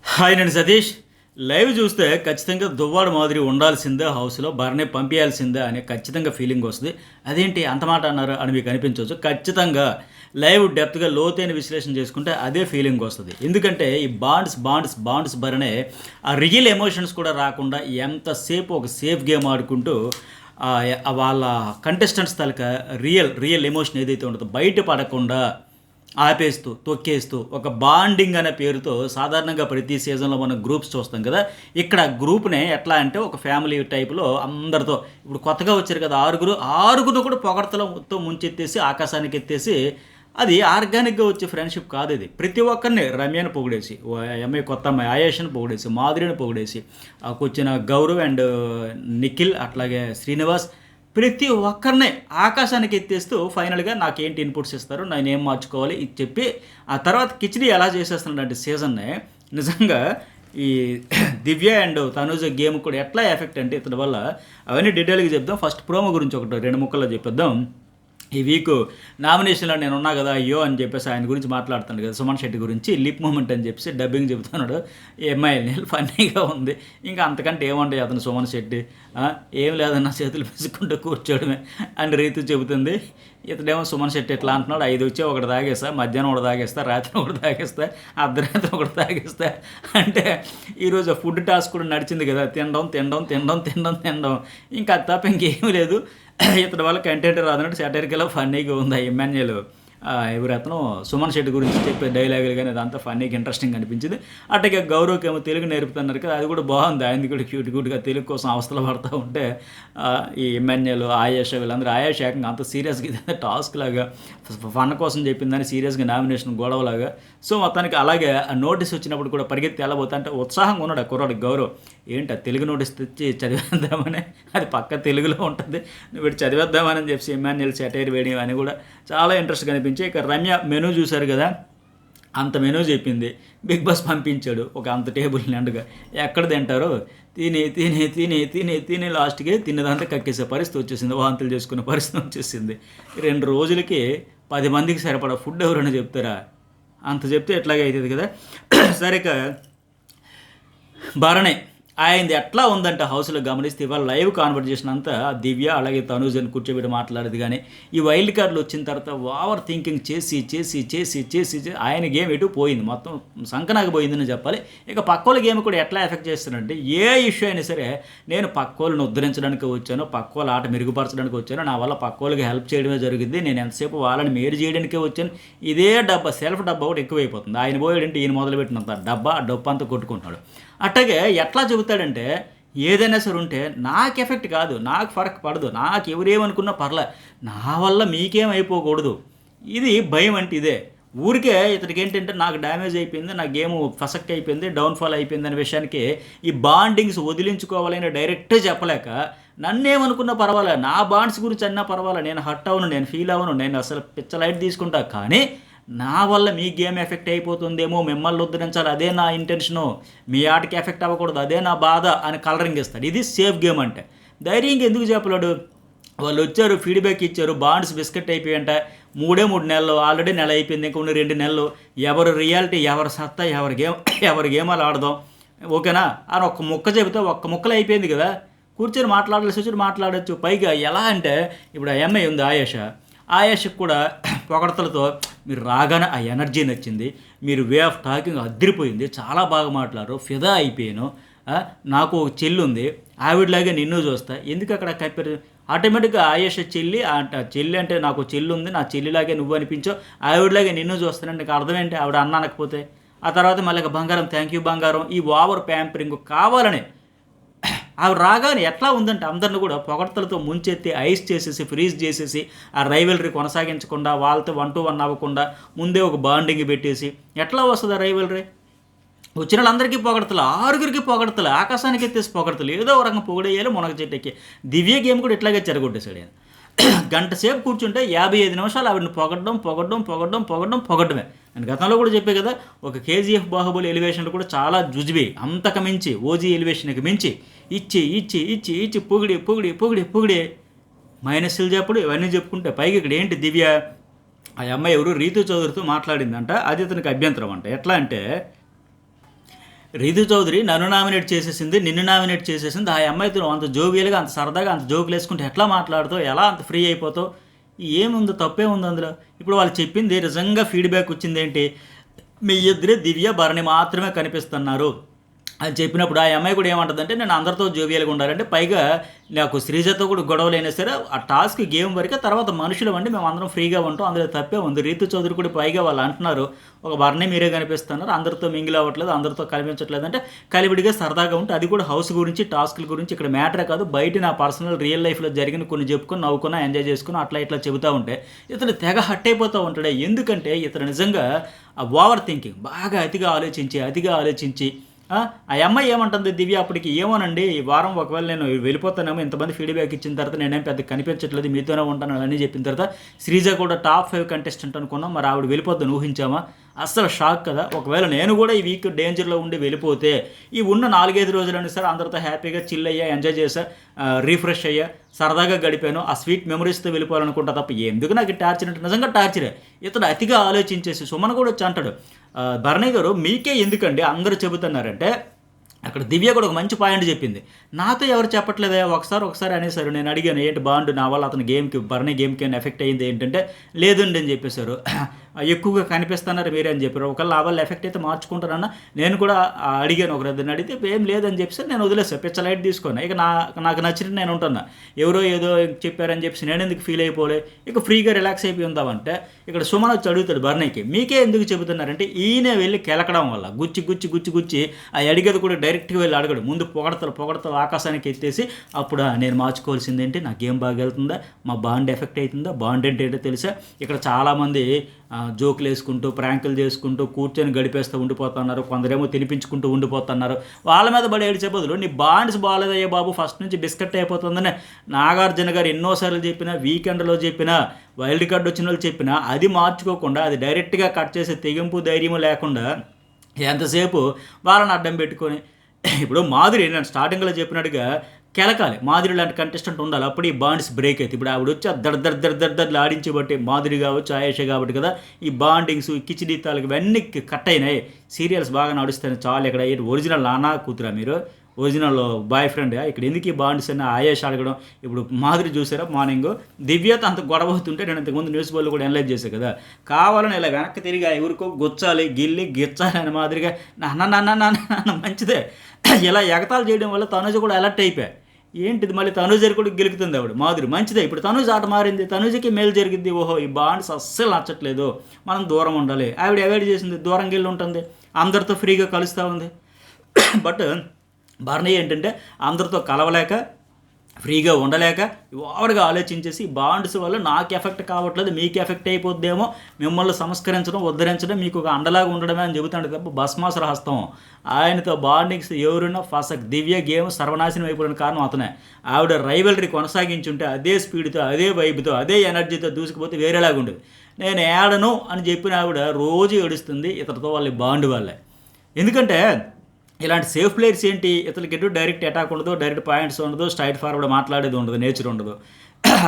Hi నేను Satish. Live చూస్తే ఖచ్చితంగా దువ్వాడ మాదిరి ఉండాల్సిందే హౌస్లో, భరణి పంపించాల్సిందే అనే ఖచ్చితంగా ఫీలింగ్ వస్తుంది. అదేంటి అంత మాట అన్నారు అని మీకు అనిపించవచ్చు. ఖచ్చితంగా లైవ్ డెప్త్గా లోతైన విశ్లేషణ చేసుకుంటే అదే ఫీలింగ్ వస్తుంది. ఎందుకంటే ఈ బాండ్స్ భరణే ఆ రియల్ ఎమోషన్స్ కూడా రాకుండా ఎంతసేపు ఒక సేఫ్ గేమ్ ఆడుకుంటూ వాళ్ళ కంటెస్టెంట్స్ తాలూకా రియల్ ఎమోషన్ ఏదైతే ఉంటుందో బయట పడకుండా ఆపేస్తూ తొక్కేస్తూ ఒక బాండింగ్ అనే పేరుతో సాధారణంగా ప్రతి సీజన్లో మనం గ్రూప్స్ చూస్తాం కదా. ఇక్కడ గ్రూప్నే ఎట్లా అంటే ఒక ఫ్యామిలీ టైప్లో అందరితో ఇప్పుడు కొత్తగా వచ్చారు కదా ఆరుగురు కూడా పొగడతలో మొత్తం ముంచెత్తేసి ఆకాశానికి ఎత్తేసి అది ఆర్గానిక్గా వచ్చే ఫ్రెండ్షిప్ కాదు. ఇది ప్రతి ఒక్కరిని రమ్యను పొగిడేసి, ఎంఐ కొత్త అమ్మాయి ఆయేషను పొగిడేసి, మాధురిని పొగిడేసి, వచ్చిన గౌరవ్ అండ్ నిఖిల్ అట్లాగే శ్రీనివాస్ ప్రతి ఒక్కరినే ఆకాశానికి ఎత్తేస్తూ ఫైనల్గా నాకేంటి ఇన్పుట్స్ ఇస్తారు, నేను ఏం మార్చుకోవాలి ఇది చెప్పి ఆ తర్వాత కిచిడి ఎలా చేసేస్తున్నాడు సీజన్నే. నిజంగా ఈ దివ్య అండ్ తనూజ గేమ్ కూడా ఎట్లా ఎఫెక్ట్ అంటే ఇతని వల్ల అవన్నీ డీటెయిల్గా చెప్దాం. ఫస్ట్ ప్రోమో గురించి ఒకటి 2 ముక్కల్లో చెప్పేద్దాం. ఈ వీక్ నామినేషన్లో నేను ఉన్నా కదా అయ్యో అని చెప్పేసి ఆయన గురించి మాట్లాడుతాను కదా, సుమన్ శెట్టి గురించి లిప్ మూమెంట్ అని చెప్పేసి డబ్బింగ్ చెబుతున్నాడు. ఎంఐఎల్ని ఫన్నీగా ఉంది. ఇంకా అంతకంటే ఏమంటాయి అతను సుమన్ శెట్టి, ఏం లేదన్న చేతులు పిసుకుంటూ కూర్చోవడమే అని రీతి చెబుతుంది. ఇతడేమో సుమన్ శెట్టి ఎట్లా అంటున్నాడు, 5 వచ్చి ఒకటి తాగేస్తా, మధ్యాహ్నం ఒకటి తాగేస్తా, రాత్రి ఒకటి తాగేస్తా, అర్ధరాత్రి ఒకటి తాగేస్తా అంటే ఈరోజు ఫుడ్ టాస్క్ కూడా నడిచింది కదా, తినడం ఇంకా అది తప్ప ఇంకేమీ లేదు. ఇతడి వల్ల కంటెంట్ రాదన్నట్టు సెటైరికల్ ఫన్నీగా ఉంది. ఎమ్మెన్యేలు ఎవరు అతను సుమన్ శెట్టి గురించి చెప్పే డైలాగులు కానీ అదంతా ఫన్నీగా ఇంట్రెస్టింగ్ అనిపించింది. అట్లాగే గౌరవ్కి ఏమో తెలుగు నేర్పుతున్నారు కదా, అది కూడా బాగుంది. ఆయనది కూడా క్యూట్గా తెలుగు కోసం అవస్థలు పడుతూ ఉంటే ఈ ఎమ్మెన్యేలు ఆయేష వీళ్ళందరూ ఆయేష ఏకంగా అంత సీరియస్గా ఇదే టాస్క్ లాగా ఫన్ కోసం చెప్పిందని సీరియస్గా నామినేషన్ గొడవలాగా. సో మొత్తానికి అలాగే ఆ నోటీస్ వచ్చినప్పుడు కూడా పరిగెత్తి వెళ్ళబోతా అంటే ఉత్సాహంగా ఉన్నాడు ఆ కుర్రాడికి గౌరవ్. ఏంటి ఆ తెలుగు నోటీస్ తెచ్చి చదివేద్దామని, అది పక్క తెలుగులో ఉంటుంది, వీడు చదివేద్దామని చెప్పి ఎమ్మెన్యేలు సెటైర్ వేయడం అని కూడా చాలా ఇంట్రెస్ట్గా అనిపించింది. ఇక రమ్య మెనూ చూశారు కదా, అంత మెనూ చెప్పింది. బిగ్ బాస్ పంపించాడు ఒక అంత టేబుల్ నిండుగా. ఎక్కడ తింటారో తిని లాస్ట్కి తిన్నదంతా కక్కేసే పరిస్థితి వచ్చేసింది, వాంతులు చేసుకునే పరిస్థితి వచ్చేసింది. 2 రోజులకి 10 మందికి సరిపడా ఫుడ్ ఎవరైనా చెప్తారా? అంత చెప్తే ఎట్లాగే అవుతుంది కదా. సరిక భరణి ఆయనది ఎట్లా ఉందంటే హౌస్లో గమనిస్తే ఇవాళ లైవ్ కాన్వర్జేషన్ అంతా దివ్య అలాగే తనూజని కూర్చోబెట్టి మాట్లాడేది. కానీ ఈ వైల్డ్ కార్డులు వచ్చిన తర్వాత ఓవర్ థింకింగ్ చేసి ఆయన గేమ్ ఎటు పోయింది, మొత్తం సంకనాకి పోయిందని చెప్పాలి. ఇక పక్కోళ్ళ గేమ్ కూడా ఎట్లా ఎఫెక్ట్ చేస్తానంటే ఏ ఇష్యూ అయినా సరే నేను పక్కోళ్ళని ఉద్ధరించడానికి వచ్చాను, పక్కోళ్ళ ఆట మెరుగుపరచడానికి వచ్చాను, నా వల్ల పక్కోళ్ళకి హెల్ప్ చేయడమే జరిగింది, నేను ఎంతసేపు వాళ్ళని మేలు చేయడానికే వచ్చాను. ఇదే డబ్బా సెల్ఫ్ డబ్బా ఒకటి ఎక్కువైపోతుంది. ఆయన పోయాడంటే ఈయన మొదలుపెట్టినంత డబ్బు అంతా కొట్టుకుంటున్నాడు. అట్లాగే ఎట్లా చెబుతాడంటే ఏదైనా సరే ఉంటే నాకు ఎఫెక్ట్ కాదు, నాకు ఫరక్ పడదు, నాకు ఎవరేమనుకున్నా పర్లే, నా వల్ల మీకేం అయిపోకూడదు. ఇది భయం అంటే ఇదే. ఊరికే ఇతనికి ఏంటంటే నాకు డ్యామేజ్ అయిపోయింది, నా గేమ్ ఫసక్ అయిపోయింది, డౌన్ఫాల్ అయిపోయింది అనే విషయానికి ఈ బాండింగ్స్ వదిలించుకోవాలని డైరెక్ట్గా చెప్పలేక నన్నేమనుకున్నా పర్వాలే, నా బాండ్స్ గురించి అన్నా పర్వాలే, నేను హర్ట్ అవును, నేను ఫీల్ అవును, నేను అసలు పిచ్చ లైట్ తీసుకుంటా, కానీ నా వల్ల మీ గేమ్ ఎఫెక్ట్ అయిపోతుందేమో, మిమ్మల్ని ఉద్ధరించాలి అదే నా ఇంటెన్షను, మీ ఆటకి ఎఫెక్ట్ అవ్వకూడదు అదే నా బాధ అని కలరింగ్ ఇస్తాడు. ఇది సేఫ్ గేమ్ అంటే. ధైర్యంగా ఎందుకు చెప్పలేడు? వాళ్ళు వచ్చారు, ఫీడ్బ్యాక్ ఇచ్చారు, బాండ్స్ బిస్కెట్ అయిపోయాయంట. 3 నెలలు ఆల్రెడీ నెల అయిపోయింది, ఇంకా ఉన్న 2 నెలలు. ఎవరు రియాలిటీ, ఎవరి సత్తా, ఎవరి గేమాలు ఆడదాం, ఓకేనా అని ఒక్క ముక్క చెబితే ఒక్క ముక్కలు అయిపోయింది కదా. కూర్చొని మాట్లాడాల్సి వచ్చి మాట్లాడచ్చు. పైగా ఎలా అంటే ఇప్పుడు ఆ ఎంఐ ఉంది ఆయేషకు కూడా పొగడతలతో మీరు రాగానే ఆ ఎనర్జీ నచ్చింది, మీరు వే ఆఫ్ టాకింగ్ అదిరిపోయింది, చాలా బాగా మాట్లాడారు, ఫిదా అయిపోయాను, నాకు ఒక చెల్లి ఉంది, ఆవిడలాగే నిన్ను చూస్తా, ఎందుకు అక్కడ కప్పారు? ఆటోమేటిక్గా ఆయేష చెల్లి అంటే నాకు చెల్లి ఉంది, నా చెల్లిలాగే నువ్వు అనిపించో, ఆవిడలాగే నిన్ను చూస్తానంటే నీకు అర్థం ఏంటి? ఆవిడ అన్న అనకపోతే ఆ తర్వాత మళ్ళీ బంగారం థ్యాంక్ యూ బంగారం, ఈ ఓవర్ ప్యాంపరింగ్ కావాలని అవి రాగానే ఎట్లా ఉందంటే అందరిని కూడా పొగడ్తలతో ముంచెత్తి ఐస్ చేసేసి ఫ్రీజ్ చేసేసి ఆ రైవలరీ కొనసాగించకుండా వాళ్ళతో 1-to-1 అవ్వకుండా ముందే ఒక బాండింగ్ పెట్టేసి ఎట్లా వస్తుంది ఆ రైవలరీ? వచ్చిన వాళ్ళందరికీ పొగడతలు, 6గురికి పొగడతలు, ఆకాశానికి ఎత్తేసి పొగడతలు, ఏదో ఒక రకంగా పొగిడేయాలి మునగ చెట్టుకి. దివ్య గేమ్ కూడా ఇట్లాగే చెరగొట్టేశాడు ఆయన. గంట సేపు కూర్చుంటే 55 నిమిషాలు ఆవిడని పొగడమే. నేను గతంలో కూడా చెప్పే కదా, ఒక కేజీఎఫ్ బాహుబలి ఎలివేషన్లు కూడా చాలా జుజ్బి, అంతకు మించి ఓజీ ఎలివేషన్కి మించి ఇచ్చి పొగిడి మైనస్లు చెప్పుడు ఇవన్నీ చెప్పుకుంటే పైకి ఇక్కడ ఏంటి దివ్య ఆ అమ్మాయి ఎవరు రీతు చౌదరితో మాట్లాడిందంట, అది అతనికి అభ్యంతరం అంట. ఎట్లా అంటే రీతు చౌదరి నన్ను నామినేట్ చేసేసింది, నిన్ను నామినేట్ చేసేసింది. ఆ అమ్మాయితో నువ్వు అంత జోవియల్గా, అంత సరదాగా, అంత జోకులు వేసుకుంటే ఎట్లా మాట్లాడుతావు, ఎలా అంత ఫ్రీ అయిపోతావు? ఏముంది, తప్పే ఉంది అందులో? ఇప్పుడు వాళ్ళు చెప్పింది నిజంగా ఫీడ్బ్యాక్ వచ్చింది ఏంటి, మీ ఇద్దరే దివ్య భరణి మాత్రమే కనిపిస్తున్నారు అని చెప్పినప్పుడు ఆ అమ్మాయి కూడా ఏమంటుందంటే, నేను అందరితో జోవియల్గా ఉండాలంటే, పైగా నాకు శ్రీజతో కూడా గొడవలు అయినా సరే ఆ టాస్క్ గేమ్ వరకే, తర్వాత మనుషులు అండి మేము అందరం ఫ్రీగా ఉంటాం, అందులో తప్పే ఉంది. రీతు చౌదరి కూడా పైగా వాళ్ళు అంటున్నారు, ఒక భరణి మీరే కనిపిస్తున్నారు, అందరితో మింగిల్ అవ్వట్లేదు, అందరితో కనిపించట్లేదు అంటే కలివిడిగా సరదాగా ఉంటే, అది కూడా హౌస్ గురించి టాస్క్ల గురించి, ఇక్కడ మ్యాటరే కాదు, బయట నా పర్సనల్ రియల్ లైఫ్లో జరిగిన కొన్ని చెప్పుకొని నవ్వుకున్నా, ఎంజాయ్ చేసుకుని అట్లా ఇట్లా చెబుతూ ఉంటే ఇతను తెగ హట్ అయిపోతూ ఉంటాడు. ఎందుకంటే ఇతను నిజంగా ఓవర్ థింకింగ్, బాగా అతిగా ఆలోచించి ఆ అమ్మాయి ఏమంటుంది దివ్య అప్పటికి, ఏమోనండి ఈ వారం ఒకవేళ నేను వెళ్ళిపోతానేమో, ఇంతమంది ఫీడ్బ్యాక్ ఇచ్చిన తర్వాత నేనేం పెద్ద కనిపించట్లేదు, మీతోనే ఉంటాను అని చెప్పిన తర్వాత శ్రీజ కూడా టాప్ 5 కంటెస్టెంట్ అనుకున్నాం, మరి ఆవిడ వెళ్ళిపోద్దని ఊహించామా? అస్సలు షాక్ కదా. ఒకవేళ నేను కూడా ఈ వీక్ డేంజర్లో ఉండి వెళ్ళిపోతే, ఈ ఉన్న 4-5 రోజులని సార్ అందరితో హ్యాపీగా చిల్ అయ్యా, ఎంజాయ్ చేసా, రీఫ్రెష్ అయ్యా, సరదాగా గడిపాను, ఆ స్వీట్ మెమరీస్తో వెళ్ళిపోవాలనుకుంటా తప్ప ఎందుకు నాకు టార్చర్ అంటే నిజంగా టార్చరే. ఇతడు అతిగా ఆలోచించేసి సుమన్ కూడా వచ్చి అంటాడు, భరణి గారు మీకే ఎందుకండి అందరూ చెబుతున్నారంటే, అక్కడ దివ్య కూడా ఒక మంచి పాయింట్ చెప్పింది, నాతో ఎవరు చెప్పట్లేదే, ఒకసారి అనేసారు. నేను అడిగాను ఏంటి బాగుండు నా వల్ల అతని గేమ్కి, భరణి గేమ్కి ఏమైనా ఎఫెక్ట్ అయ్యింది ఏంటంటే, లేదండి అని చెప్పేశారు. ఎక్కువగా కనిపిస్తున్నారు మీరే అని చెప్పారు. ఒకవేళ నా వల్ల ఎఫెక్ట్ అయితే మార్చుకుంటారన్న, నేను కూడా అడిగాను, ఒకరిద్దరిని అడిగితే ఏం లేదని చెప్పేసి నేను వదిలేసాను, పిచ్చ లైట్ తీసుకున్నా. ఇక నాకు నచ్చినట్టు నేను ఉంటున్నా, ఎవరో ఏదో చెప్పారని చెప్పేసి నేను ఎందుకు ఫీల్ అయిపోలే, ఇక ఫ్రీగా రిలాక్స్ అయిపోయి ఉందామంటే, ఇక్కడ సుమన్ వచ్చి అడుగుతాడు భరణికి, మీకే ఎందుకు చెబుతున్నారంటే, ఈయన వెళ్ళి కెలకడం వల్ల గుచ్చి ఆ అడిగేది కూడా డైరెక్ట్గా వెళ్ళి అడగడు, ముందు పొగడతలు ఆకాశానికి ఎత్తేసి, అప్పుడు నేను మార్చుకోవాల్సింది ఏంటి, నా గేమ్ బాగా వెళ్తుందా, మా బాండ్ ఎఫెక్ట్ అవుతుందా, బాండ్ అంటే ఏంటో తెలుసా. ఇక్కడ చాలామంది జోకులు వేసుకుంటూ ప్రాంకులు చేసుకుంటూ కూర్చొని గడిపేస్తూ ఉండిపోతున్నారు, కొందరేమో తినిపించుకుంటూ ఉండిపోతున్నారు. వాళ్ళ మీద పడి ఏడిచే బదులు నీ బాండ్స్ బాగాలేదయ్యా బాబు, ఫస్ట్ నుంచి బిస్కెట్ అయిపోతుందని నాగార్జున గారు ఎన్నోసార్లు చెప్పినా, వీకెండ్లో చెప్పినా, వైల్డ్ కార్డ్ వచ్చిన వాళ్ళు చెప్పినా, అది మార్చుకోకుండా అది డైరెక్ట్గా కట్ చేసే తెగింపు ధైర్యం లేకుండా ఎంతసేపు వాళ్ళని అడ్డం పెట్టుకొని, ఇప్పుడు మాధురి నేను స్టార్టింగ్లో చెప్పినట్టుగా కెలకాలి, మాధురి లాంటి కంటెస్టెంట్ ఉండాలి, అప్పుడు ఈ బాండ్స్ బ్రేక్ అవుతుంది. ఇప్పుడు ఆవిడ వచ్చి దర్దర్లు ఆడించబట్టి, మాధురి కావచ్చు ఆయేష కాబట్టి కదా ఈ బాండింగ్స్ కిచిడీతాలకు ఇవన్నీ కట్ అయినాయి. సీరియల్స్ బాగా నడుస్తాయి చాలు. ఇక్కడ ఒరిజినల్ నానా కూతురా మీరు, ఒరిజినల్ బాయ్ ఫ్రెండ్, ఇక్కడ ఎందుకు ఈ బాండ్స్ అని ఆయేష అడగడం. ఇప్పుడు మాధురి చూసారా మార్నింగ్ దివ్యత అంత గొడవ అవుతుంటే, నేను ఇంతకుముందు న్యూస్ బోర్డులో కూడా అనలైజ్ చేశాను కదా, కావాలని ఇలా వెనక్కి తిరిగి ఎవరికో గుచ్చాలి, గిచ్చాలి అని మాదిరిగా నాన్న మంచిదే, ఇలా ఎగతాలు చేయడం వల్ల తనుజ కూడా అలర్ట్ అయిపోయా, ఏంటిది మళ్ళీ తనుజ కూడా గెలుకుతుంది ఆవిడ మాధురి, మంచిదే. ఇప్పుడు తనుజ ఆట మారింది, తనుజకి మేలు జరిగింది, ఓహో ఈ బాండ్స్ అస్సలు నచ్చట్లేదు, మనం దూరం ఉండాలి. ఆవిడ అవాయిడ్ చేసింది, దూరంగా వెళ్ళి ఉంటుంది, అందరితో ఫ్రీగా కలుస్తూ ఉంది. బట్ భరణి ఏంటంటే అందరితో కలవలేక, ఫ్రీగా ఉండలేక, ఓవర్గా ఆలోచించేసి బాండ్స్ వల్ల నాకు ఎఫెక్ట్ కావట్లేదు, మీకు ఎఫెక్ట్ అయిపోద్దేమో, మిమ్మల్ని సంస్కరించడం ఉద్ధరించడం మీకు ఒక అండలాగా ఉండడమే అని చెబుతాడు తప్ప భస్మాసుర హస్తం. ఆయనతో బాండింగ్స్ ఎవరున్నా ఫసక్ దివ్య గేమ్ సర్వనాశనం అయిపోయిన కారణం అతనే. ఆవిడ రైవలరీ కొనసాగించుంటే అదే స్పీడ్తో, అదే వైబ్తో, అదే ఎనర్జీతో దూసుకుపోతే వేరేలాగా ఉండేది. నేను ఏడను అని చెప్పిన ఆవిడ రోజు ఏడుస్తుంది ఇతరుతో వాళ్ళ బాండ్ వల్లే. ఎందుకంటే ఇలాంటి సేఫ్ ప్లేయర్స్ ఏంటి, ఇతనికి ఎటు డైరెక్ట్ అటాక్ ఉండదు, డైరెక్ట్ పాయింట్స్ ఉండదు, స్ట్రైట్ ఫార్వర్డ్ మాట్లాడేది ఉండదు, నేచర్ ఉండదు.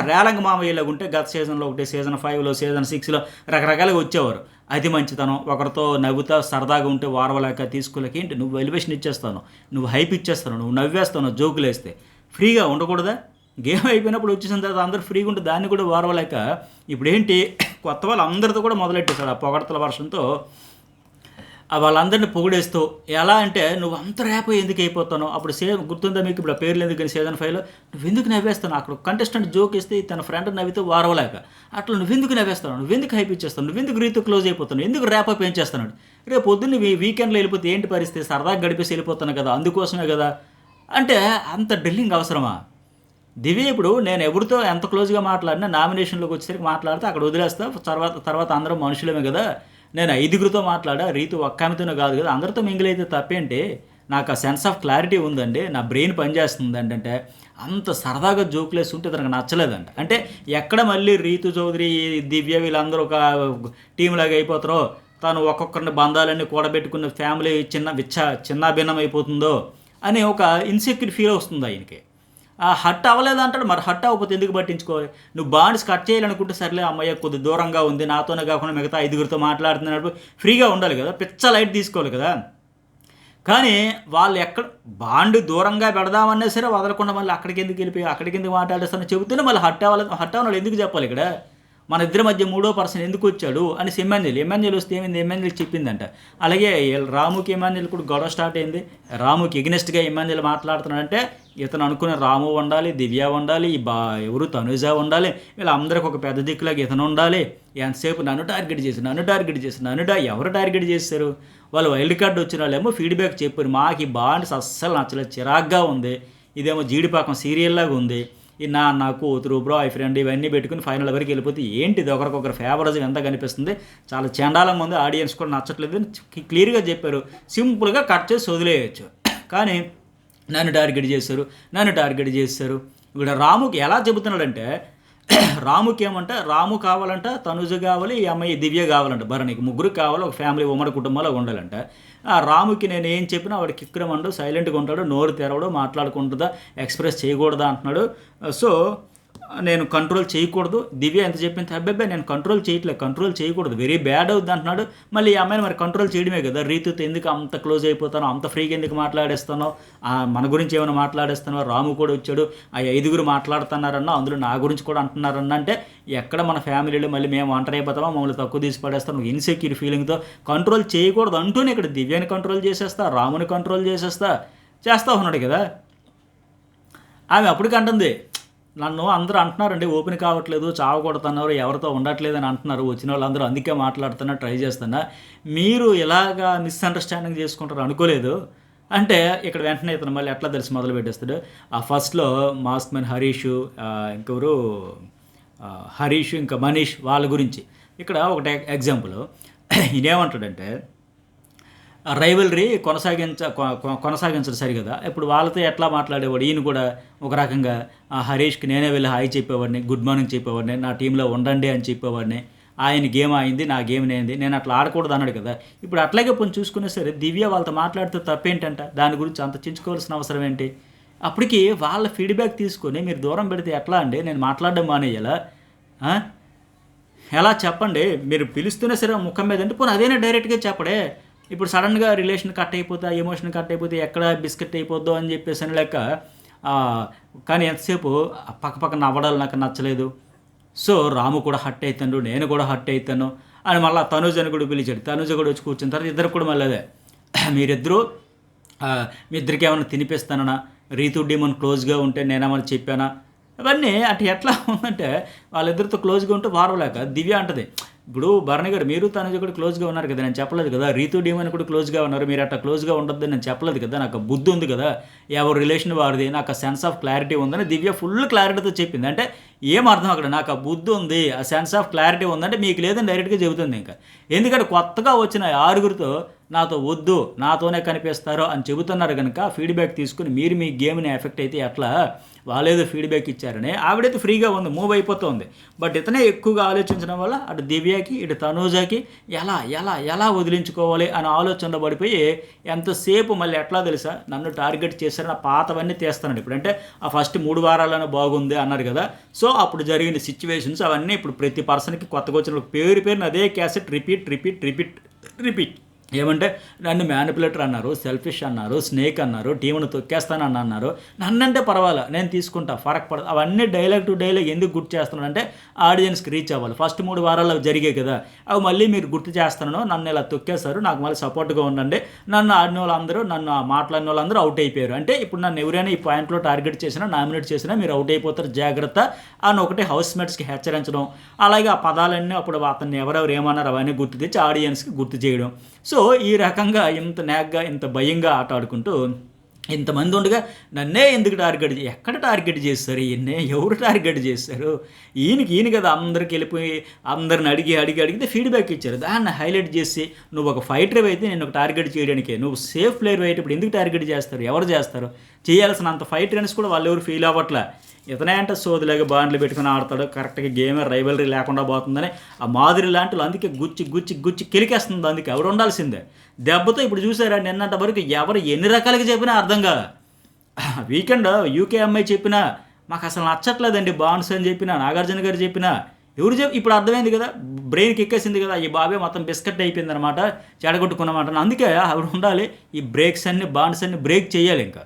రేలంగ మామయ్యలాగా ఉంటే గత సీజన్లో ఒకటి, సీజన్ 5లో, సీజన్ 6లో రకరకాలుగా వచ్చేవారు. అది మంచితనం, ఒకరితో నవ్వుతా సరదాగా ఉంటే వారవలేక తీసుకోలేక, ఏంటి నువ్వు ఎలివేషన్ ఇచ్చేస్తాను, నువ్వు హైప్ ఇచ్చేస్తాను, నువ్వు నవ్వేస్తాను, జోకులు వేస్తే ఫ్రీగా ఉండకూడదా? గేమ్ అయిపోయినప్పుడు వచ్చేసిన తర్వాత అందరూ ఫ్రీగా ఉంటే దాన్ని కూడా వారవలేక ఇప్పుడేంటి కొత్త వాళ్ళు అందరితో కూడా మొదలెట్టేశాడు ఆ పొగడతల వర్షంతో. వాళ్ళందరినీ పొగిడేస్తూ, ఎలా అంటే నువ్వు అంత ర్యాప్ ఎందుకు అయిపోతావు, అప్పుడు గుర్తుందా మీకు, ఇప్పుడు పేర్లు ఎందుకు కానీ సీజన్ 5లో నువ్వు ఎందుకు నవ్వేస్తాను, అక్కడ కంటెస్టెంట్ జోక్ ఇస్తే తన ఫ్రెండ్ నవ్వితే వారవలేక, అట్లా నువ్వెందుకు నవ్వేస్తావు, నువ్వెందుకు హైప్ ఇచ్చేస్తావు, నువ్వెందుకు రీతో క్లోజ్ అయిపోతావు, ఎందుకు ర్యాప్ అప్ ఏం చేస్తున్నాడు, రేపు పొద్దున్న వీకెండ్లో వెళ్ళిపోతే ఏంటి పరిస్థితి, సరదాగా గడిపేసి వెళ్ళిపోతాను కదా, అందుకోసమే కదా అంటే అంత డ్రిల్లింగ్ అవసరమా? దివ్య ఇప్పుడు నేను ఎవరితో ఎంత క్లోజ్గా మాట్లాడినా నామినేషన్లోకి వచ్చేసరికి మాట్లాడితే అక్కడ వదిలేస్తా, తర్వాత అందరం మనుషులమే కదా, నేను 5గురితో మాట్లాడా, రీతు ఒక్కామితోనే కాదు కదా, అందరితో మింగిల్ అయితే తప్పేంటి, నాకు ఆ సెన్స్ ఆఫ్ క్లారిటీ ఉందండి, నా బ్రెయిన్ పనిచేస్తుంది అంటే అంత సరదాగా జోకులు వేస్తుంటే తనకు నచ్చలేదంట. అంటే ఎక్కడ మళ్ళీ రీతు చౌదరి, దివ్య వీళ్ళందరూ ఒక టీం లాగా అయిపోతారో, తను ఒక్కొక్కరిని బంధాలన్నీ కూడబెట్టుకున్న ఫ్యామిలీ చిన్నాభిన్నం అయిపోతుందో అని ఒక ఇన్సెక్యూర్ ఫీల్ వస్తుంది ఆయనకి. హట్ అవ్వలేదంటాడు, మరి హట్ అవ్వకపోతే ఎందుకు పట్టించుకోవాలి, నువ్వు బాండ్స్ కట్ చేయాలనుకుంటే సర్లే అమ్మయ్య కొద్ది దూరంగా ఉంది, నాతోనే కాకుండా మిగతా 5గురితో మాట్లాడుతున్నప్పుడు ఫ్రీగా ఉండాలి కదా, పిచ్చ లైట్ తీసుకోవాలి కదా. కానీ వాళ్ళు ఎక్కడ బాండ్ దూరంగా పెడదామన్నా సరే వదలకుండా మళ్ళీ అక్కడికి ఎందుకు వెళ్ళిపోయి అక్కడికి ఎందుకు మాట్లాడేస్తానో చెబుతూనే మళ్ళీ హట్ అవ్వాలి ఎందుకు చెప్పాలి ఇక్కడ మన ఇద్దరి మధ్య మూడో పర్సన్ ఎందుకు వచ్చాడు అని ఎమ్మెన్యేలు వస్తే ఏమైంది ఎమ్మెన్యేలు చెప్పిందంట. అలాగే రాముకి ఎమ్మెన్యేలు కూడా గొడవ స్టార్ట్ అయింది. రాముకి ఎగ్నెస్ట్గా ఎమ్మెన్యేలు మాట్లాడుతున్నాడంటే ఇతను అనుకునే రాము ఉండాలి, దివ్య ఉండాలి, ఎవరు తనుజ ఉండాలి, వీళ్ళందరికీ ఒక పెద్ద దిక్కులాగా ఇతను ఉండాలి. ఎంతసేపు నన్ను టార్గెట్ చేసి ఎవరు టార్గెట్ చేశారు? వాళ్ళు వైల్డ్ కార్డు వచ్చిన వాళ్ళేమో ఫీడ్బ్యాక్ చెప్పారు, మాకు ఈ బాండ్స్ అస్సలు నచ్చలేదు, చిరాగ్గా ఉంది, ఇదేమో జీడిపాకం సీరియల్లాగా ఉంది, ఈ నా కూతురు బాయ్ ఫ్రెండ్ ఇవన్నీ పెట్టుకుని ఫైనల్ వరకు వెళ్ళిపోతే ఏంటిది ఒకరికొకరు ఫేవరిజం ఎంత కనిపిస్తుంది, చాలా చండాలంగా ఉంది, ఆడియన్స్ కూడా నచ్చట్లేదు అని క్లియర్గా చెప్పారు. సింపుల్గా కట్ చేసి వదిలేయచ్చు. కానీ నన్ను టార్గెట్ చేశారు. ఇక్కడ రాముకి ఎలా చెబుతున్నాడంటే రాముకి ఏమంటే రాము కావాలంట, తనుజ కావాలి, ఈ అమ్మాయి దివ్య కావాలంట, భరణికి ముగ్గురు కావాలి, ఒక ఫ్యామిలీ ఉమ్మడి కుటుంబాలు ఉండాలంట. ఆ రాముకి నేను ఏం చెప్పినా వాడికి కిక్కురమండు, సైలెంట్గా ఉంటాడు, నోరు తెరవడు, మాట్లాడుకుంటుందా, ఎక్స్ప్రెస్ చేయకూడదా అంటున్నాడు. సో నేను కంట్రోల్ చేయకూడదు. దివ్య ఎంత చెప్పింది, అబ్బాయి నేను కంట్రోల్ చేయకూడదు, వెరీ బ్యాడ్ అవుద్ది అంటున్నాడు. మళ్ళీ ఈ అమ్మాయిని మరి కంట్రోల్ చేయడమే కదా. రీతుతో ఎందుకు అంత క్లోజ్ అయిపోతానో, అంత ఫ్రీగా ఎందుకు మాట్లాడేస్తానో, మన గురించి ఏమైనా మాట్లాడేస్తానో, రాము కూడా వచ్చాడు, ఆ 5గురు మాట్లాడుతున్నారన్నా, అందులో నా గురించి కూడా అంటున్నారన్నా, అంటే ఎక్కడ మన ఫ్యామిలీలో మళ్ళీ మేము ఒంటరి అయిపోతామో, మమ్మల్ని తక్కువ తీసి పడేస్తాం, ఇన్సెక్యూర్ ఫీలింగ్తో కంట్రోల్ చేయకూడదు అంటూనే ఇక్కడ దివ్యని కంట్రోల్ చేసేస్తా, రాముని కంట్రోల్ చేస్తా ఉన్నాడు కదా. ఆమె అప్పటికి అంటుంది, నన్ను అందరూ అంటున్నారండి ఓపెన్ కావట్లేదు, చావకొడుతున్నారు, ఎవరితో ఉండట్లేదు అని అంటున్నారు వచ్చిన వాళ్ళందరూ, అందుకే మాట్లాడుతున్నా, ట్రై చేస్తున్నా, మీరు ఇలాగా మిస్అండర్స్టాండింగ్ చేసుకుంటారు అనుకోలేదు అంటే ఇక్కడ వెంటనే ఇతను మళ్ళీ ఎట్లా తెలిసి మొదలు పెట్టేస్తాడు. ఆ ఫస్ట్లో మాస్క్ మ్యాన్ ఇంకెవరు హరీష్ ఇంకా మనీష్ వాళ్ళ గురించి ఇక్కడ ఒకటి ఎగ్జాంపుల్. ఇదేమంటాడంటే రైవలరీ కొనసాగించడం సరిగదా. ఇప్పుడు వాళ్ళతో ఎట్లా మాట్లాడేవాడు, ఈయన కూడా ఒక రకంగా హరీష్కి నేనే వెళ్ళి హాయ్ చెప్పేవాడిని, గుడ్ మార్నింగ్ చెప్పేవాడిని, నా టీంలో ఉండండి అని చెప్పేవాడిని, ఆయన గేమ్ అయింది, నా గేమ్ నేంది, నేను అట్లా ఆడకూడదు అన్నాడు కదా. ఇప్పుడు అట్లాగే కొంచెం చూసుకునే సరే దివ్య వాళ్ళతో మాట్లాడితే తప్పేంటంట, దాని గురించి అంత చించుకోవాల్సిన అవసరం ఏంటి? అప్పటికి వాళ్ళ ఫీడ్బ్యాక్ తీసుకొని మీరు దూరం పెడితే ఎట్లా అండి, నేను మాట్లాడడం మానేయాలా? ఎలా చెప్పండి, మీరు పిలుస్తూనే సరే ముఖం మీద అంటే పోనీ అదేనా డైరెక్ట్గా చెప్పడే. ఇప్పుడు సడన్గా రిలేషన్ కట్ అయిపోతే, ఎమోషన్ కట్ అయిపోతే ఎక్కడ బిస్కెట్ అయిపోద్దో అని చెప్పేసి అని లెక్క. కానీ ఎంతసేపు పక్క నవ్వడాలు నాకు నచ్చలేదు. సో రాము కూడా హట్ అవుతాను, నేను కూడా హట్ అవుతాను అని మళ్ళీ తనుజని కూడా పిలిచాడు. తనుజ కూడా వచ్చి కూర్చున్న తర్వాత ఇద్దరు కూడా మళ్ళీ అదే, మీ ఇద్దరికి ఏమైనా తినిపిస్తానా, రీతు డీమన్ క్లోజ్గా ఉంటే నేనేమని చెప్పానా, అవన్నీ అటు ఎట్లా ఉందంటే వాళ్ళిద్దరితో క్లోజ్గా ఉంటే వారవలేక దివ్య అంటది, ఇప్పుడు భరణి గారు మీరు తనుజ కూడా క్లోజ్గా ఉన్నారు కదా, నేను చెప్పలేదు కదా, రీతు డీమన్ కూడా క్లోజ్గా ఉన్నారు, మీరు అట్లా క్లోజ్గా ఉండొద్దని నేను చెప్పలేదు కదా, నాకు బుద్ధి ఉంది కదా, ఎవరు రిలేషన్ వారిది, నాకు సెన్స్ ఆఫ్ క్లారిటీ ఉందని దివ్య ఫుల్ క్లారిటీతో చెప్పింది. అంటే ఏం అర్థం అక్కడ, నాకు ఆ బుద్ధి ఉంది, ఆ సెన్స్ ఆఫ్ క్లారిటీ ఉందంటే మీకు లేదని డైరెక్ట్గా చెబుతుంది. ఇంకా ఎందుకంటే కొత్తగా వచ్చిన 6గురితో నాతో వద్దు, నాతోనే కనిపిస్తారు అని చెబుతున్నారు కనుక ఫీడ్బ్యాక్ తీసుకుని మీరు మీ గేమ్ని ఎఫెక్ట్ అయితే ఎట్లా, వాళ్ళేదో ఫీడ్బ్యాక్ ఇచ్చారని ఆవిడైతే ఫ్రీగా ఉంది, మూవ్ అయిపోతుంది. బట్ ఇతనే ఎక్కువగా ఆలోచించడం వల్ల అటు దివ్యకి ఇటు తనూజకి ఎలా ఎలా ఎలా వదిలించుకోవాలి అనే ఆలోచనలో పడిపోయి ఎంతసేపు మళ్ళీ ఎట్లా తెలుసా నన్ను టార్గెట్ చేశారని పాతవన్నీ తీస్తానండి. ఇప్పుడు అంటే ఆ ఫస్ట్ 3 వారాల్లోనే బాగుంది అన్నారు కదా, సో అప్పుడు జరిగిన సిచ్యువేషన్స్ అవన్నీ ఇప్పుడు ప్రతి పర్సన్కి కొత్తగా వచ్చిన పేరున అదే క్యాసెట్ రిపీట్ ఏమంటే నన్ను మ్యానిపులేటర్ అన్నారు, సెల్ఫిష్ అన్నారు, స్నేక్ అన్నారు, టీమును తొక్కేస్తానని అన్నారు, నన్నంటే పర్వాలా నేను తీసుకుంటా, ఫరక్ పడదు. అవన్నీ డైలాగ్ టు డైలాగ్ ఎందుకు గుర్తు చేస్తున్నానంటే ఆడియన్స్కి రీచ్ అవ్వాలి. ఫస్ట్ 3 వారాలు జరిగాయి కదా, అవి మళ్ళీ మీరు గుర్తు చేస్తాను, నన్ను ఇలా తొక్కేస్తారు, నాకు మళ్ళీ సపోర్ట్గా ఉండండి, నన్ను ఆడిన వాళ్ళందరూ నన్ను మాట్లాడిన వాళ్ళందరూ అవుట్ అయిపోయారు, అంటే ఇప్పుడు నన్ను ఎవరైనా ఈ పాయింట్లో టార్గెట్ చేసినా నామినేట్ చేసినా మీరు అవుట్ అయిపోతారు జాగ్రత్త అని ఒకటి హౌస్ మేట్స్కి హెచ్చరించడం. అలాగే ఆ పదాలన్నీ అప్పుడు అతన్ని ఎవరెవరు ఏమన్నారు అవన్నీ గుర్తు తెచ్చి ఆడియన్స్కి గుర్తు చేయడం. సో ఈ రకంగా ఇంత నాగ్గా ఇంత భయంగా ఆట ఆడుకుంటూ ఇంతమంది ఉండగా నన్నే ఎందుకు ఎక్కడ టార్గెట్ చేస్తారు, ఎవరు టార్గెట్ చేస్తారు, ఈయన కదా అందరికి వెళ్ళిపోయి అందరిని అడిగితే ఫీడ్బ్యాక్ ఇచ్చారు, దాన్ని హైలైట్ చేసి నువ్వు ఒక ఫైటర్ అయితే నేను ఒక టార్గెట్ చేయడానికే, నువ్వు సేఫ్ ప్లేయర్ అయితే ఇప్పుడు ఎందుకు టార్గెట్ చేస్తారు, ఎవరు చేస్తారు, చేయాల్సినంత ఫైటర్స్ కూడా వాళ్ళు ఎవరు ఫీల్ అవ్వట్లే. ఇతనే అంటే సోదిలాగా బాండ్లు పెట్టుకుని ఆడతాడు, కరెక్ట్గా గేమే రైవలరీ లేకుండా పోతుందని ఆ మాదిరి లాంటి అందుకే గుచ్చి కెలికేస్తుంది, అందుకే ఎవరు ఉండాల్సిందే. దెబ్బతో ఇప్పుడు చూసారా నిన్నంత వరకు ఎవరు ఎన్ని రకాలుగా చెప్పినా అర్థం కాదు. వీకెండ్ యూకే అమ్మాయి చెప్పినా మాకు అసలు నచ్చట్లేదండి బాండ్స్ అని చెప్పినా, నాగార్జున గారు చెప్పినా ఇప్పుడు అర్థమైంది కదా, బ్రెయిన్కి ఎక్కేసింది కదా, ఈ బాబే మొత్తం బిస్కెట్ అయిపోయింది అనమాట, చెడగొట్టుకున్నమాట. అందుకే ఆవిడ ఉండాలి, ఈ బ్రేక్స్ అన్ని బాండ్స్ అన్ని బ్రేక్ చేయాలి ఇంకా.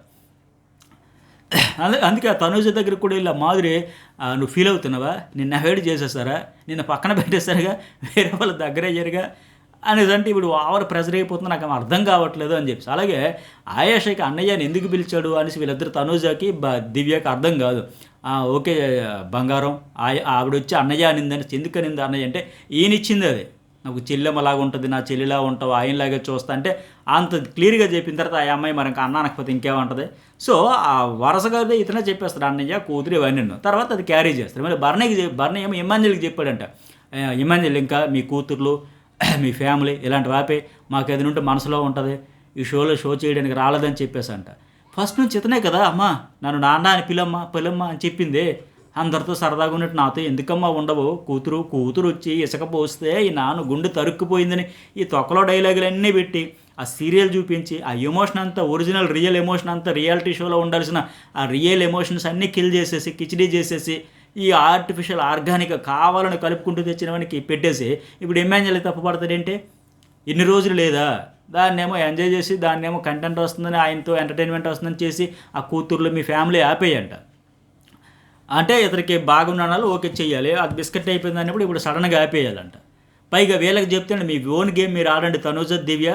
అందుకే ఆ తనూజ దగ్గరికి కూడా ఇలా మాధురి, నువ్వు ఫీల్ అవుతున్నావా, నిన్ను అవాయిడ్ చేసేసారా, నిన్ను పక్కన పెట్టేశారుగా, వేరే వాళ్ళ దగ్గర అయ్యారుగా అనేసి అంటే ఇప్పుడు ఓవర్ ప్రెజర్ అయిపోతుంది, నాకు అర్థం కావట్లేదు అని చెప్పేసి. అలాగే ఆయేషకి అన్నయ్యని ఎందుకు పిలిచాడు అనేసి వీళ్ళిద్దరు తనూజకి దివ్యకి అర్థం కాదు. ఓకే బంగారం, ఆవిడ వచ్చి అన్నయ్య అనిందని, ఎందుకు అనింది అన్నయ్య అంటే ఈయనిచ్చింది అది, నాకు చెల్లెమ్మలాగా ఉంటుంది, నా చెల్లిలా ఉంటావు, ఆయనలాగే చూస్తా అంటే అంత క్లియర్గా చెప్పిన తర్వాత ఆ అమ్మాయి మరి ఇంకా అన్న అనకపోతే ఇంకేమంటుంది. సో ఆ వరుసగా ఇతనే చెప్పేస్తాడు అన్నయ్య కూతురు ఇవన్నీ, తర్వాత అది క్యారీ చేస్తారు. మళ్ళీ బర్నీ ఏమో ఇమాంజలికి చెప్పాడంట, ఇమాంజలి ఇంకా మీ కూతుర్లు మీ ఫ్యామిలీ ఇలాంటి వాపే, మాకు ఏదైనా ఉంటే మనసులో ఉంటుంది, ఈ షో చేయడానికి రాలేదని చెప్పేసంట. ఫస్ట్ నుంచి ఇతనే కదా అమ్మా నన్ను నాన్న అని పిలమ్మ అని చెప్పింది, అందరితో సరదాగా ఉన్నట్టు నాతో ఎందుకమ్మా ఉండవు, కూతురు వచ్చి ఇసుక పోస్తే ఈ నాన్న గుండె తరుక్కుపోయిందని ఈ తొక్కలో డైలాగులన్నీ పెట్టి ఆ సీరియల్ చూపించి ఆ ఎమోషన్ అంతా ఒరిజినల్ రియల్ ఎమోషన్ అంతా రియాలిటీ షోలో ఉండాల్సిన ఆ రియల్ ఎమోషన్స్ అన్నీ కిల్ చేసేసి కిచిడీ చేసేసి ఈ ఆర్టిఫిషియల్ ఆర్గానిక్ కావాలని కలుపుకుంటూ తెచ్చినవానికి పెట్టేసి ఇప్పుడు ఎమ్మెన్యేలు తప్పుపడతాడేంటి, ఇన్ని రోజులు లేదా, దాన్నేమో ఎంజాయ్ చేసి దాన్నేమో కంటెంట్ వస్తుందని ఆయనతో ఎంటర్టైన్మెంట్ వస్తుందని చేసి ఆ కూతుర్లు మీ ఫ్యామిలీ ఆపేయంట. అంటే ఇతనికి బాగున్నాళ్ళు ఓకే చెయ్యాలి, అది బిస్కెట్ అయిపోయింది అన్నప్పుడు ఇప్పుడు సడన్గా ఆపేయాలంట. పైగా వీళ్ళకి చెప్తే మీ ఓన్ గేమ్ మీరు ఆడండి తనూజ దివ్య,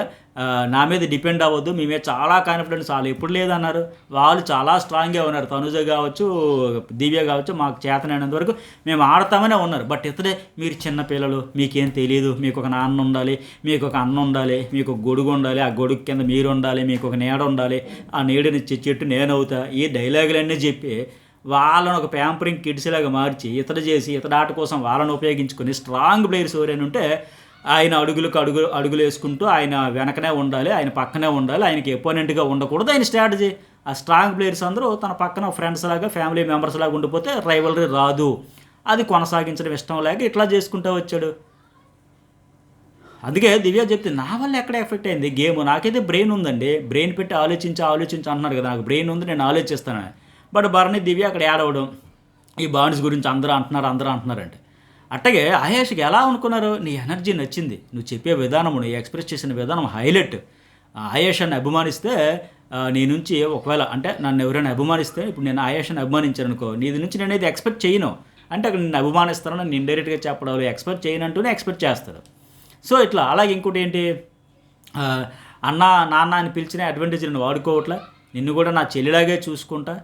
నా మీద డిపెండ్ అవ్వద్దు, మీ మీద చాలా కాన్ఫిడెన్స్, వాళ్ళు ఎప్పుడు లేదన్నారు, వాళ్ళు చాలా స్ట్రాంగ్గా ఉన్నారు, తనూజ కావచ్చు దివ్య కావచ్చు, మాకు చేతనైనంత వరకు మేము ఆడతామనే ఉన్నారు. బట్ ఇతడే మీరు చిన్నపిల్లలు, మీకేం తెలియదు, మీకు ఒక నాన్న ఉండాలి, మీకు ఒక అన్న ఉండాలి, మీకు ఒక గొడుగు ఉండాలి, ఆ గొడుగు కింద మీరు ఉండాలి, మీకు ఒక నీడ ఉండాలి, ఆ నీడనిచ్చే చెట్టు నేనవుతా, ఈ డైలాగులన్నీ చెప్పి వాళ్ళని ఒక ప్యాంపరింగ్ కిడ్స్ లాగా మార్చి ఇతడు ఆట కోసం వాళ్ళని ఉపయోగించుకొని స్ట్రాంగ్ ప్లేయర్స్ ఎవరైనా ఉంటే ఆయన అడుగులు వేసుకుంటూ ఆయన వెనకనే ఉండాలి, ఆయన పక్కనే ఉండాలి, ఆయనకి ఎపోనెంట్గా ఉండకూడదు ఆయన స్ట్రాటజీ. ఆ స్ట్రాంగ్ ప్లేయర్స్ అందరూ తన పక్కన ఫ్రెండ్స్ లాగా ఫ్యామిలీ మెంబర్స్ లాగా ఉండిపోతే రైవలరీ రాదు, అది కొనసాగించడం ఇష్టం లేక ఇట్లా చేసుకుంటూ వచ్చాడు. అందుకే దివ్య చెప్తే నా వల్ల ఎక్కడ ఎఫెక్ట్ అయింది గేమ్, నాకైతే బ్రెయిన్ ఉందండి, బ్రెయిన్ పెట్టి ఆలోచించి అంటున్నారు కదా, నాకు బ్రెయిన్ ఉంది నేను ఆలోచిస్తాను. బట్ భరణి దివ్య అక్కడ యాడవడం, ఈ బాండ్స్ గురించి అందరూ అంటున్నారంటే. అట్టగే ఆయేష్కి ఎలా అనుకున్నారు, నీ ఎనర్జీ నచ్చింది, నువ్వు చెప్పే విధానము, నీ ఎక్స్ప్రెస్ చేసిన విధానం హైలైట్. ఆయేషాన్ని అభిమానిస్తే నీ నుంచి ఒకవేళ అంటే నన్ను ఎవరైనా అభిమానిస్తే, ఇప్పుడు నేను ఆయేషాన్ని అభిమానించాను అనుకో, నీ నుంచి నేను ఇది ఎక్స్పెక్ట్ చేయను, అంటే అక్కడ నిన్ను అభిమానిస్తాను నేను ఇండైరెక్ట్గా చెప్పడం, ఎక్స్పెక్ట్ చేయను అంటూనే ఎక్స్పెక్ట్ చేస్తాడు. సో ఇట్లా. అలాగే ఇంకోటి ఏంటి, అన్న నాన్న అని పిలిచిన అడ్వాంటేజ్ నేను వాడుకోవట్లా, నిన్ను కూడా నా చెల్లిలాగే చూసుకుంటా,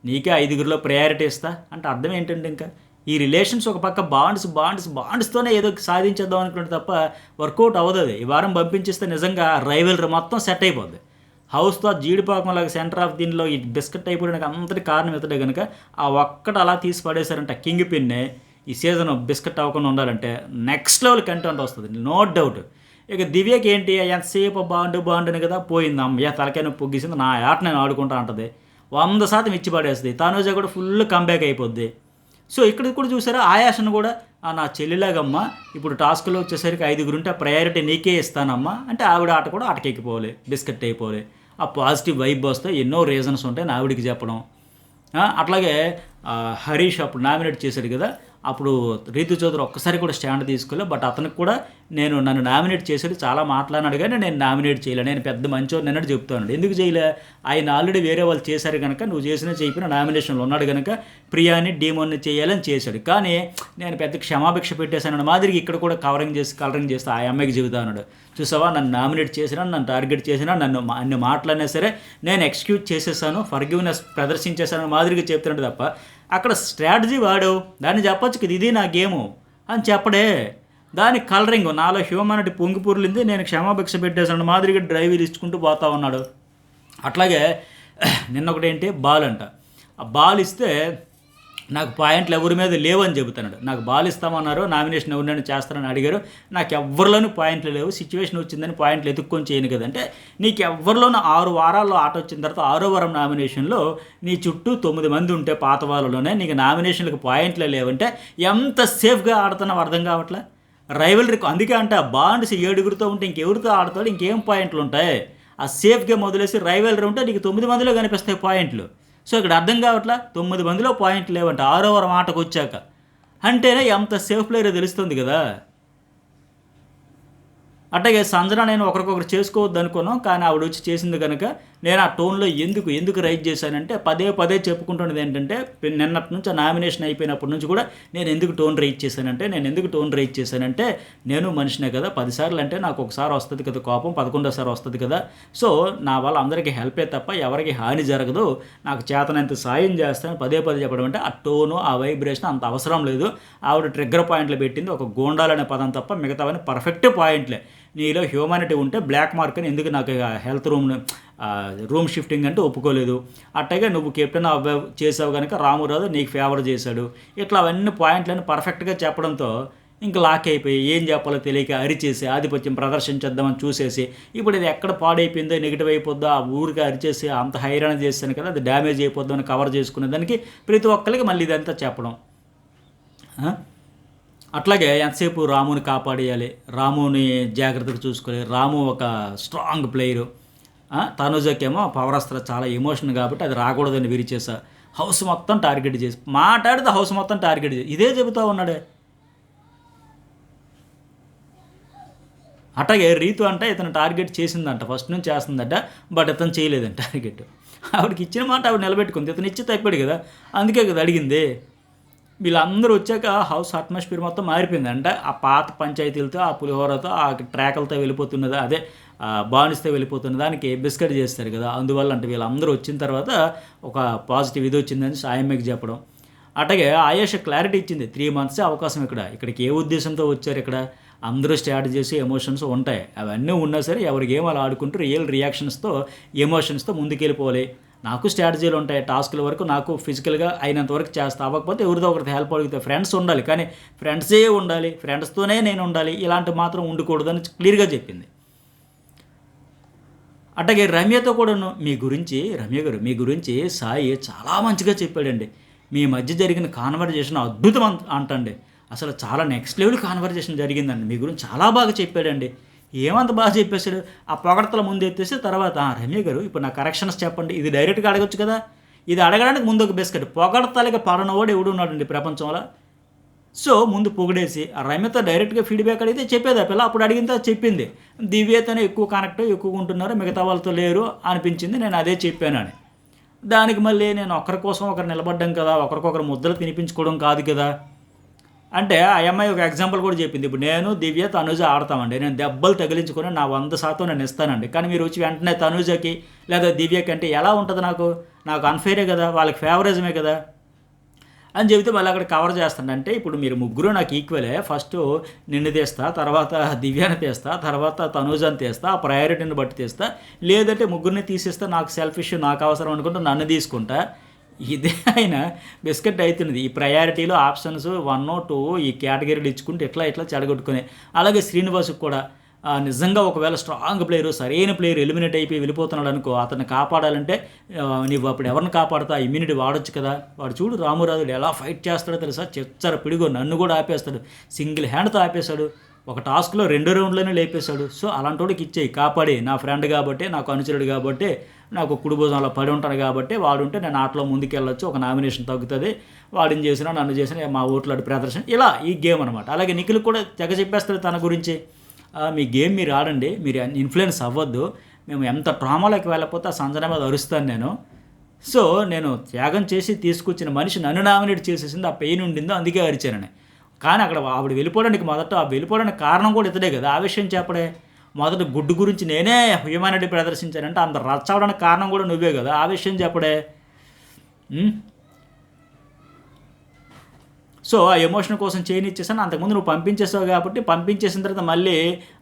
నీకే 5గురిలో ప్రయారిటీ ఇస్తా అంటే అర్థం ఏంటంటే ఇంకా ఈ రిలేషన్స్ ఒక పక్క బాండ్స్తోనే ఏదో సాధించేద్దాం అనుకుంటే తప్ప వర్కౌట్ అవ్వదు. ఈ వారం పంపించేస్తే నిజంగా రైవల్రీ మొత్తం సెట్ అయిపోద్ది. హౌస్తో జీడిపాకంలాగా సెంటర్ ఆఫ్ దీనిలో ఈ బిస్కెట్ అయిపోవడానికి అంతటి కారణం ఇతడే కనుక ఆ ఒక్కటి అలా తీసి పడేశారంటే కింగ్ పిన్నే ఈ సీజన్ బిస్కెట్ అవ్వకుండా ఉండాలంటే నెక్స్ట్ లెవెల్ కంటెంట్ వస్తుంది, నో డౌట్. ఇక దివ్యకి ఏంటి, ఎంతసేపు బాండ్ అని కదా పోయింది, అమ్మయ్య తలకాయ నొప్పి పొగ్గిసింది, నా ఆట నేను ఆడుకుంటా అంటది, 100% ఇచ్చి పడేస్తుంది. తనూజ కూడా ఫుల్ కంబ్యాక్ అయిపోద్ది. సో ఇక్కడ కూడా చూసారా, ఆయాషను కూడా నా చెల్లిలాగమ్మా ఇప్పుడు టాస్క్లో వచ్చేసరికి 5గురు ఉంటే ఆ ప్రయారిటీ నీకే ఇస్తానమ్మా అంటే ఆవిడ ఆట కూడా ఆటకెక్కిపోవాలి, బిస్కెట్ అయిపోవాలి. ఆ పాజిటివ్ వైబ్ వస్తే ఎన్నో రీజన్స్ ఉంటాయి ఆవిడికి చెప్పడం. అట్లాగే హరీష్ అప్పుడు నామినేట్ చేశాడు కదా, అప్పుడు రీతు చౌదరి ఒక్కసారి కూడా స్టాండ్ తీసుకోలే. బట్ అతనికి కూడా నన్ను నామినేట్ చేశాడు, చాలా మాట్లాడినాడు కానీ నేను నామినేట్ చేయలే, నేను పెద్ద మంచోని అన్నట్టు చెప్తాను. ఎందుకు చేయలే, ఆయన ఆల్రెడీ వేరే వాళ్ళు చేశారు కనుక, నువ్వు చేసినా చేయకపోయినా నామినేషన్లో ఉన్నాడు కనుక ప్రియాని డీమోన్ని చేయాలని చేశాడు. కానీ నేను పెద్ద క్షమాభిక్ష పెట్టేశాను మాదిరికి ఇక్కడ కూడా కలరింగ్ చేస్తే ఆ అమ్మాయికి చెబుతాను, చూసావా నన్ను నామినేట్ చేసినా, నన్ను టార్గెట్ చేసినా, నన్ను అన్ని మాటలైనా సరే నేను ఎక్స్క్యూజ్ చేసేసాను, ఫర్గివ్నెస్ ప్రదర్శించేసాను మాదిరిగా చెప్తున్నాడు తప్ప అక్కడ స్ట్రాటజీ వాడు దాన్ని చెప్పొచ్చు కదా, ఇది నా గేము అని చెప్పడే. దాని కలరింగ్ నాలో హ్యూమానిటీ పొంగిపూర్లింది, నేను క్షమాభిక్ష పెట్టేసాను మాదిరిగా డ్రైవర్ ఇచ్చుకుంటూ పోతా ఉన్నాడు. అట్లాగే నిన్న ఒకటేంటి బాల్ అంట, ఆ బాల్ ఇస్తే నాకు పాయింట్లు ఎవరి మీద లేవని చెబుతున్నాడు. నాకు బాల్ ఇస్తామన్నారు, నామినేషన్ ఎవరినైనా చేస్తారని అడిగారు, నాకు ఎవరిలోనూ పాయింట్లు లేవు, సిచ్యువేషన్ వచ్చిందని పాయింట్లు ఎత్తుక్కొని చేయను కదంటే, నీకు ఎవరిలోనూ 6 వారాల్లో ఆట వచ్చిన తర్వాత 6వ వారం నామినేషన్లో నీ చుట్టూ 9 మంది ఉంటే పాత వాళ్ళలోనే నీకు నామినేషన్లకు పాయింట్లే లేవంటే ఎంత సేఫ్గా ఆడుతున్నావు అర్థం కావట్లే. రైవలరీకి అందుకే అంటే ఆ బాండ్స్ 7గురితో ఉంటే ఇంకెవరితో ఆడతాడు, ఇంకేం పాయింట్లు ఉంటాయి. ఆ సేఫ్ గేమ్ వదిలేసి రైవలరీ ఉంటే నీకు 9 మందిలో కనిపిస్తాయి పాయింట్లు. సో ఇక్కడ అర్థం కావట్లా, 9 మందిలో పాయింట్లు లేవంట 6వ వారం ఆటకు వచ్చాక. అంటేనే ఎంత సేఫ్ ప్లేయరో తెలుస్తుంది కదా. అట్లాగే సంజన నేను ఒకరికొకరు చేసుకోవద్దు అనుకున్నాం, కానీ ఆవిడ వచ్చి చేసింది కనుక నేను ఆ టోన్లో ఎందుకు రైట్ చేశానంటే పదే పదే చెప్పుకుంటున్నది ఏంటంటే నిన్నటి నుంచి ఆ నామినేషన్ అయిపోయినప్పటి నుంచి కూడా నేను ఎందుకు టోన్ రైట్ చేశానంటే నేను మనిషినే కదా, 10 సార్లు అంటే నాకు ఒకసారి వస్తుంది కదా కోపం, 11సారి వస్తుంది కదా. సో నా వల్ల అందరికీ హెల్పే తప్ప ఎవరికి హాని జరగదు, నాకు చేతనంత సాయం చేస్తాను పదే పదే చెప్పడం అంటే ఆ టోను ఆ వైబ్రేషన్ అంత అవసరం లేదు. ఆవిడ ట్రిగ్గర్ పాయింట్లు పెట్టింది ఒక గోండాలనే పదం తప్ప మిగతావన్నీ పర్ఫెక్ట్ పాయింట్లే. నీలో హ్యూమానిటీ ఉంటే బ్లాక్ మార్క్ అని ఎందుకు నాకు హెల్త్ రూమ్ షిఫ్టింగ్ అంటే ఒప్పుకోలేదు. అట్టగే నువ్వు కెప్టెన్ చేసావు కనుక రామురాజు నీకు ఫేవర్ చేశాడు. ఇట్లా అవన్నీ పాయింట్లన్నీ పర్ఫెక్ట్గా చెప్పడంతో ఇంక లాక్ అయిపోయి ఏం చెప్పాలో తెలియక అరిచేసి ఆధిపత్యం ప్రదర్శించేద్దామని చూసేసి ఇప్పుడు ఇది ఎక్కడ పాడైపోయిందో నెగిటివ్ అయిపోద్దో ఆ ఊరికి అరిచేసి అంత హైరాణ చేశాను కదా, అది డ్యామేజ్ అయిపోద్దో అని కవర్ చేసుకునే దానికి ప్రతి ఒక్కరికి మళ్ళీ ఇదంతా చెప్పడం. అట్లాగే ఎంతసేపు రాముని కాపాడేయాలి, రాముని జాగ్రత్తగా చూసుకోవాలి, రాము ఒక స్ట్రాంగ్ ప్లేయరు, తనుజకేమో పవర్ అస్త్ర చాలా ఎమోషన్ కాబట్టి అది రాకూడదని విరిచేసా, హౌస్ మొత్తం టార్గెట్ చేసి మాట్లాడితే హౌస్ మొత్తం టార్గెట్ చేసి ఇదే చెబుతూ ఉన్నాడే. అట్లాగే రీతు అంటే ఇతను టార్గెట్ చేసిందంట, ఫస్ట్ నుంచి చేస్తుందట, బట్ ఇతను చేయలేదంట టార్గెట్. ఆవిడకి ఇచ్చిన మాట ఆవిడ నిలబెట్టుకుంది, ఇతను ఇచ్చి తప్పాడు కదా, అందుకే కదా అడిగింది. వీళ్ళందరూ వచ్చాక హౌస్ అట్మాస్ఫియర్ మొత్తం మారిపోయింది. అంటే ఆ పాత పంచాయతీలతో ఆ పులిహోరతో ఆ ట్రాకలతో వెళ్ళిపోతున్నది, అదే బానిస్తే వెళ్ళిపోతున్న దానికి బిస్కెట్ చేస్తారు కదా, అందువల్ల అంటే వీళ్ళందరూ వచ్చిన తర్వాత ఒక పాజిటివ్ ఇది వచ్చిందని సాయమ్మకి చెప్పడం. అట్లాగే ఆయేష క్లారిటీ ఇచ్చింది, 3 months అవకాశం ఇక్కడికి ఏ ఉద్దేశంతో వచ్చారు, ఇక్కడ అందరూ స్ట్రాటజీస్ ఎమోషన్స్ ఉంటాయి, అవన్నీ ఉన్నా సరే ఎవరికి ఏమో అలా ఆడుకుంటూ రియల్ రియాక్షన్స్తో ఎమోషన్స్తో ముందుకెళ్ళిపోవాలి. నాకు స్ట్రాటజీలు ఉంటాయి, టాస్కుల వరకు నాకు ఫిజికల్గా అయినంత వరకు చేస్తా, అవ్వకపోతే ఎవరిదో ఒకరికి హెల్ప్ అడిగితే ఫ్రెండ్స్ ఉండాలి, కానీ ఫ్రెండ్సే ఉండాలి, ఫ్రెండ్స్తోనే నేను ఉండాలి, ఇలాంటి మాత్రం ఉండకూడదని క్లియర్గా చెప్పింది. అట్లాగే రమ్యతో కూడాను రమ్య గారు మీ గురించి సాయి చాలా మంచిగా చెప్పాడండి, మీ మధ్య జరిగిన కాన్వర్జేషన్ అద్భుతం అంటండి, అసలు చాలా నెక్స్ట్ లెవెల్ కాన్వర్జేషన్ జరిగిందండి, మీ గురించి చాలా బాగా చెప్పాడండి. ఏమంత బాగా చెప్పేశాడు, ఆ పొగడతల ముందు ఎత్తేసి తర్వాత రమ్య గారు ఇప్పుడు నా కరెక్షన్స్ చెప్పండి, ఇది డైరెక్ట్గా అడగొచ్చు కదా, ఇది అడగడానికి ముందు ఒక బిస్కెట్, పొగడతలకి పడనవాడు ఎవడు ఉన్నాడండి ప్రపంచంలో. సో ముందు పొగిడేసి ఆ రమ్యతో డైరెక్ట్గా ఫీడ్బ్యాక్ అడిగితే చెప్పేది ఆ పిల్ల, అప్పుడు అడిగితే చెప్పింది దివ్యతోనే ఎక్కువ ఎక్కువగా ఉంటున్నారు, మిగతా వాళ్ళతో లేరు అనిపించింది, నేను అదే చెప్పానని. దానికి మళ్ళీ నేను ఒకరి కోసం ఒకరు నిలబడ్డం కదా, ఒకరికొకరు ముద్దలు తినిపించుకోవడం కాదు కదా అంటే ఆ అమ్మాయి ఒక ఎగ్జాంపుల్ కూడా చెప్పింది, ఇప్పుడు నేను దివ్య తనుజ ఆడతామండి, నేను దెబ్బలు తగిలించుకొని నా 100% నేను ఇస్తానండి, కానీ మీరు వచ్చి వెంటనే తనుజకి లేదా దివ్యకి అంటే ఎలా ఉంటుంది, నాకు అన్ఫేరే కదా, వాళ్ళకి ఫేవరిజమే కదా అని చెబితే మళ్ళీ అక్కడ కవర్ చేస్తాను. అంటే ఇప్పుడు మీరు ముగ్గురు నాకు ఈక్వలే, ఫస్ట్ నిన్ను తీస్తా, తర్వాత దివ్యాన్ని తీస్తా, తర్వాత తనూజాన్ని తీస్తా, ఆ ప్రయారిటీని బట్టి తీస్తా, లేదంటే ముగ్గురిని తీసేస్తా, నాకు సెల్ఫిష్ నాకు అవసరం అనుకుంటే నన్ను తీసుకుంటా. ఇదే ఆయన బిస్కెట్ అవుతున్నది, ఈ ప్రయారిటీలో ఆప్షన్స్ 1, 2 ఈ కేటగిరీలు ఇచ్చుకుంటే ఇట్లా చెడగొట్టుకునే. అలాగే శ్రీనివాసుకు కూడా నిజంగా ఒకవేళ స్ట్రాంగ్ ప్లేయరు సరైన ప్లేయర్ ఎలిమినేట్ అయిపోయి వెళ్ళిపోతున్నాడు అనుకో, అతన్ని కాపాడాలంటే నీవు అప్పుడు ఎవరిని కాపాడుతా, ఇమ్యూనిటీ వాడొచ్చు కదా. వాడు చూడు రామురాజుడు ఎలా ఫైట్ చేస్తాడో తెలుసా, చెచ్చారు పిడిగో నన్ను కూడా ఆపేస్తాడు, సింగిల్ హ్యాండ్తో ఆపేశాడు, ఒక టాస్క్లో 2 రౌండ్లోనే లేపేశాడు. సో అలాంటి వాడికి ఇచ్చేయి, కాపాడి, నా ఫ్రెండ్ కాబట్టి, నాకు అనుచరుడు కాబట్టి, నాకు కుడి భుజంలో పడి ఉంటాను కాబట్టి వాడుంటే నేను ఆటలో ముందుకెళ్ళొచ్చు, ఒక నామినేషన్ తగ్గుతుంది, వాడిని చేసినా నన్ను చేసినా మా ఓట్లాడి ప్రదర్శన, ఇలా ఈ గేమ్ అనమాట. అలాగే నిఖిల్ కూడా తెగ చెప్పేస్తాడు తన గురించి, మీ గేమ్ మీరు ఆడండి, మీరు ఇన్ఫ్లుయెన్స్ అవ్వద్దు, మేము ఎంత ట్రామాలోకి వెళ్ళకపోతే ఆ సంజన మీద అరుస్తాను నేను. సో నేను త్యాగం చేసి తీసుకొచ్చిన మనిషి నన్ను నామినేట్ చేసేసింది, ఆ పెయిన్ ఉండిందో అందుకే అరిచానని. కానీ అక్కడ ఆవిడ వెళ్ళిపోవడానికి వెళ్ళిపోవడానికి కారణం కూడా ఇతడే కదా, ఆ విషయం చెప్పడే. మొదట గుడ్డు గురించి నేనే హ్యూమానిటీ ప్రదర్శించానంటే అంత రచ్చవడానికి కారణం కూడా నువ్వే కదా, ఆ విషయం చెప్పడే. సో ఆ ఎమోషన్ కోసం చేయనిచ్చేసాను, అంతకుముందు నువ్వు పంపించేసావు కాబట్టి, పంపించేసిన తర్వాత మళ్ళీ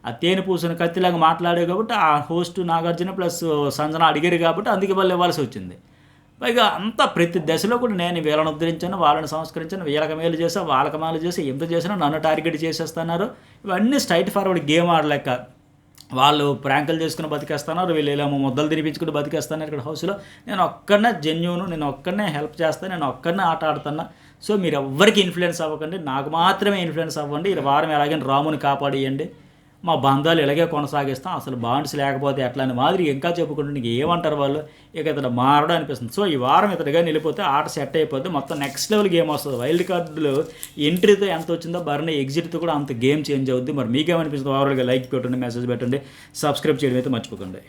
ఆ తేనె పూసిన కత్తిలాగా మాట్లాడావు కాబట్టి ఆ హోస్ట్ నాగార్జున ప్లస్ సంజన అడిగారు కాబట్టి అందుకే వాళ్ళు ఇవ్వాల్సి వచ్చింది. పైగా అంతా ప్రతి దశలో కూడా నేను వీళ్ళని ఉద్ధరించాను, వాళ్ళని సంస్కరించాను, వీళ్ళకి మేలు చేసా, వాళ్ళకి మేలు చేసి, ఎంత చేసినా నన్ను టార్గెట్ చేసేస్తున్నారు. ఇవన్నీ స్ట్రైట్ ఫార్వర్డ్ గేమ్ ఆడలేక వాళ్ళు ప్రాంకులు చేసుకుని బతికేస్తున్నారు, వీళ్ళు ఇలా ముద్దలు తినిపించుకుని బతికేస్తున్నారు ఇక్కడ హౌస్లో. నేను ఒక్కడనే జెన్యూను, నేను ఒక్కడనే హెల్ప్ చేస్తాను, నేను ఒక్కడనే ఆట ఆడుతున్నా. సో మీరు ఎవ్వరికి ఇన్ఫ్లుయెన్స్ అవ్వకండి, నాకు మాత్రమే ఇన్ఫ్లుయెన్స్ అవ్వండి. ఈ వారం ఎలాగైనా రాముని కాపాడియండి, మా బంధాలు ఇలాగే కొనసాగిస్తాం, అసలు బాండ్స్ లేకపోతే ఎట్లా అని మాదిరి ఇంకా చెప్పుకుంటే నీకు ఏమంటారు వాళ్ళు, ఇక ఇతడు మారడం అనిపిస్తుంది. సో ఈ వారం ఇతడిగా నిలిపోతే ఆట సెట్ అయిపోద్ది, మొత్తం నెక్స్ట్ లెవెల్ గేమ్ వస్తుంది. వైల్డ్ కార్డులో ఎంట్రీతో ఎంత వచ్చిందో బర్నీ ఎగ్జిట్తో కూడా అంత గేమ్ చేంజ్ అవుద్ది. మరి మీకేమనిపిస్తుంది? ఓవరాల్గా లైక్ పెట్టండి, మెసేజ్ పెట్టండి, సబ్స్క్రైబ్ చేయడం అయితే మర్చిపోకండి.